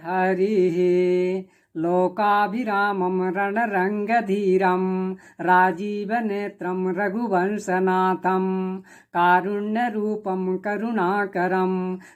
हरिः लोकाभिरामं रणरङ्गधीरं राजीवनेत्रं रघुवंशनाथं कारुण्यरूपं करुणाकरं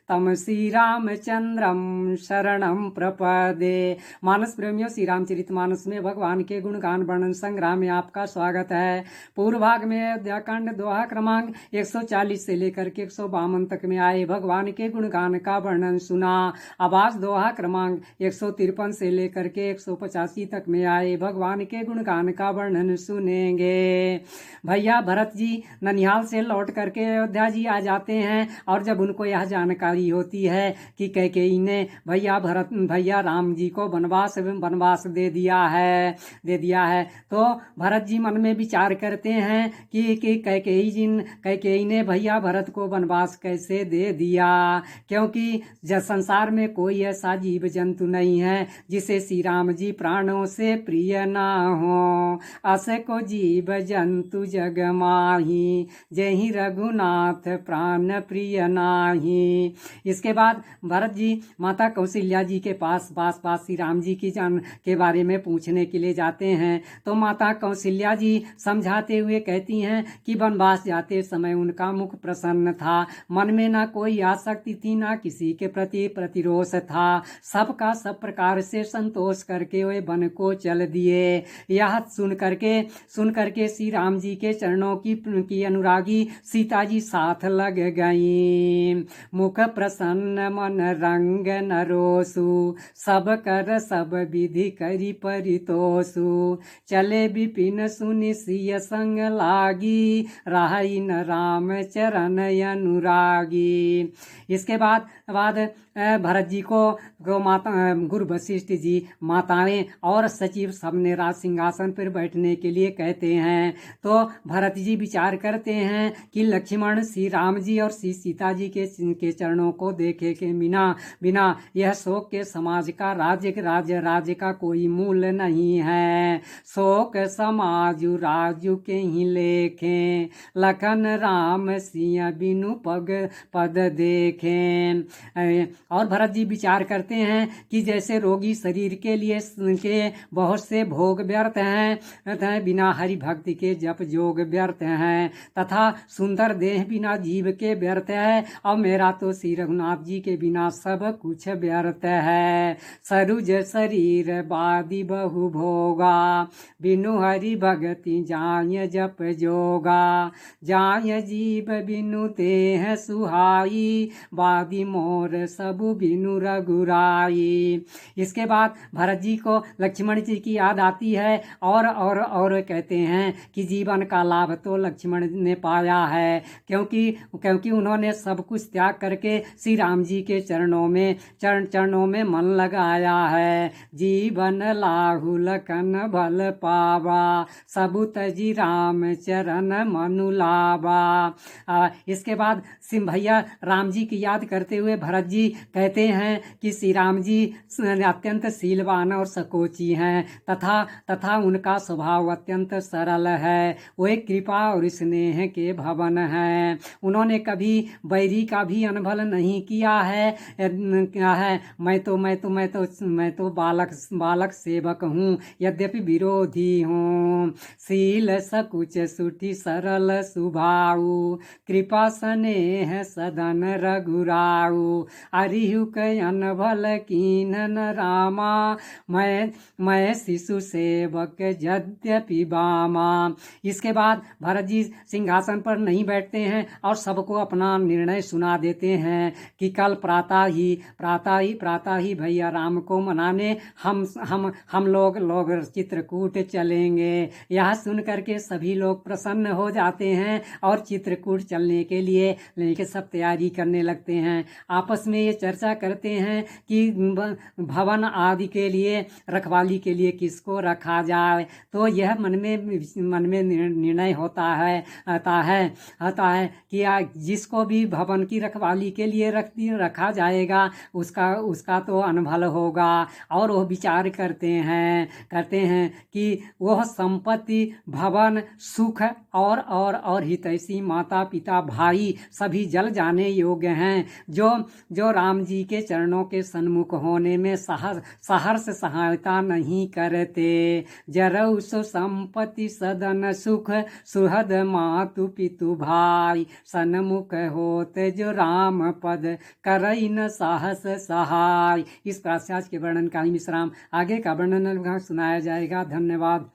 तं श्रीरामचंद्रम शरणं प्रपदे। मानस प्रेमियों, श्री रामचरितमानस में भगवान के गुणगान वर्णन संग्राम में आपका स्वागत है। पूर्व भाग में अयोध्याकांड दोहा क्रमांक 140 से लेकर के 152 तक में आए भगवान के गुणगान का वर्णन सुना। अब आज दोहा क्रमांक 153 से लेकर के 185 तक में आए भगवान के गुणगान का वर्णन सुनेंगे। भैया भरत जी ननिहाल से लौट करके अयोध्या जी आ जाते हैं और जब उनको यह जानकारी होती है कि कैकेयी ने भैया राम जी को वनवास दे दिया है तो भरत जी मन में विचार करते हैं कि कैकेयी ने भैया भरत को वनवास कैसे दे दिया, क्योंकि संसार में कोई ऐसा जीव जंतु नहीं है जिसे श्री राम जी प्राणों से प्रिय ना हो। अस को जीव जंतु जग माही, जहि रघुनाथ प्राण प्रिय नाही। इसके बाद भरत जी माता कौशल्या जी के पास श्री राम जी की जान के बारे में पूछने के लिए जाते हैं तो माता कौशल्या जी समझाते हुए कहती हैं कि वनवास जाते समय उनका मुख प्रसन्न था, मन में ना कोई आसक्ति थी, ना किसी के प्रति प्रतिरोध था, सबका सब प्रकार से संतोष करके वे वन को चल दिए। यह सुन करके श्री राम जी के चरणों की अनुरागी सीता जी साथ लग गई। मुख प्रसन्न मन रंग नरोसु, सब कर सब विधि करी परितोषु, चले विपिन सुनि सिय संग लागी, राही न राम चरण अनुरागी। इसके बाद भरत जी को माता गुरु वशिष्ठ जी, माताएं और सचिव सबने राज सिंहासन पर बैठने के लिए कहते हैं तो भरत जी विचार करते हैं कि लक्ष्मण श्री राम जी और श्री सीता जी के चरणों को देखे के बिना यह शोक के समाज का राज्य का कोई मूल नहीं है। शोक समाजु राजु के ही लेखें, लखन राम सिंह बिनु पद देखें। और भरत जी विचार करते हैं कि जैसे रोगी शरीर के लिए बहुत से भोग व्यर्थ हैं, बिना हरि भक्ति के जप जोग व्यर्थ हैं, तथा सुंदर देह बिना जीव के व्यर्थ है, और मेरा तो श्री रघुनाथ जी के बिना सब कुछ व्यर्थ है। सरुज शरीर बादी बहु भोगा, बिनु हरि भगति जाय जप जोगा, जाय जीव बिनु तेह सुहाई, बादी मोर सबु बिनु रघुराई। इसके बाद भरत जी को लक्ष्मण जी की याद आती है और कहते हैं कि जीवन का लाभ तो लक्ष्मण ने पाया है, क्योंकि उन्होंने सब कुछ त्याग करके श्री राम जी के चरणों में मन लगाया है। जीवन लाहु लखन भल पावा, सबु तजी राम चरण मनु लावा। इसके बाद सिंह भैया राम जी की याद करते हुए भरत जी कहते हैं कि श्री राम जी अत्यंत शीलवान और सकोची हैं, तथा उनका स्वभाव अत्यंत सरल है, वे कृपा और स्नेह के भवन हैं। उन्होंने कभी बैरी का भी अनुभव नहीं किया है। मैं तो बालक सेवक हूँ, यद्यपि विरोधी हूँ। शील सकुच सुठी सरल सुभाऊ, कृपा स्नेह सदन रघुराऊ, अरिहु कयन भल कीन्हन रामा, मैं शिशु सेवक यद्यपि बामा। इसके बाद भरत जी सिंहासन पर नहीं बैठते हैं और सबको अपना निर्णय सुना देते हैं कि कल प्रातः ही भैया राम को मनाने हम लोग चित्रकूट चलेंगे। यह सुन करके सभी लोग प्रसन्न हो जाते हैं और चित्रकूट चलने के लिए सब तैयारी करने लगते हैं। आपस में ये चर्चा करते हैं कि भवन आदि के लिए रखवाली के लिए किसको रखा जाए। तो यह मन में निर्णय होता है कि जिसको भी भवन की रखवाली के लिए रखा जाएगा उसका तो अनभल होगा। और वो विचार करते हैं कि वह संपत्ति भवन सुख और हितैषी माता पिता भाई सभी जल जाने योग्य हैं। जो राम जी के चरणों के सन्मुख होने में सहर्ष सहायता नहीं करते। जरऊ सो संपत्ति सदन सुख सुहद मातु पितु भाई सन्मुख होते जो राम पद करई न साहस सहाय। इस प्राश्चात के वर्णन का ही विश्राम, आगे का वर्णन सुनाया जाएगा। धन्यवाद।